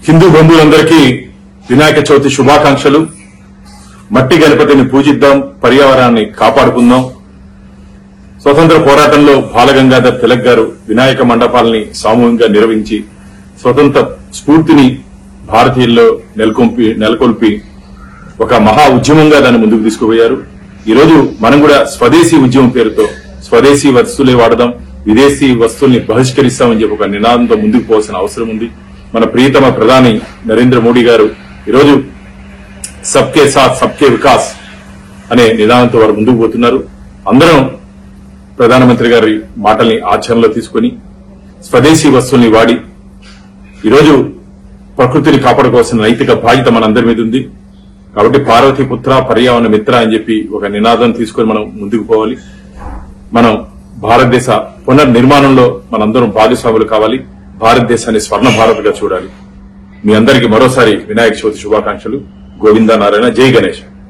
హిందూ బంధువులందరికీ వినాయక చవితి శుభాకాంక్షలు. మట్టి గణపతిని పూజిద్దాం, పర్యావరణాన్ని కాపాడుకుందాం. స్వతంత్ర పోరాటంలో బాలగంగాధర్ తిలక్ గారు వినాయక మండపాలని సామూహికంగా నిర్వహించి స్వతంత్ర స్ఫూర్తిని భారతీయుల్లో నెలకొల్పి ఒక మహా ఉద్యమంగా దాన్ని ముందుకు తీసుకుపోయారు. ఈరోజు మనం కూడా స్వదేశీ ఉద్యమం పేరుతో స్వదేశీ వస్తువులే వాడదాం, విదేశీ వస్తువుల్ని బహిష్కరిస్తామని చెప్పి ఒక నినాదంతో ముందుకు పోవాల్సిన అవసరం ఉంది. మన ప్రియతమ ప్రధాని నరేంద్ర మోడీ గారు ఈరోజు సబ్కే సాత్ సబ్కే వికాస్ అనే నినాదంతో వారు ముందుకు పోతున్నారు. అందరం ప్రధానమంత్రి గారి మాటల్ని ఆచరణలో తీసుకుని స్వదేశీ వస్తువుల్ని వాడి ఈరోజు ప్రకృతిని కాపాడుకోవాల్సిన నైతిక బాధ్యత మనందరి మీద ఉంది. కాబట్టి పార్వతీపుత్ర పర్యావరణ మిత్ర అని చెప్పి ఒక నినాదం తీసుకుని మనం ముందుకు పోవాలి. మనం భారతదేశ పునర్నిర్మాణంలో మనందరం భాగస్వాములు కావాలి. భారతదేశాన్ని స్వర్ణ భారత్ గా చూడాలి. మీ అందరికీ మరోసారి వినాయక చవితి శుభాకాంక్షలు. గోవిందా నారాయణ. జై గణేష్.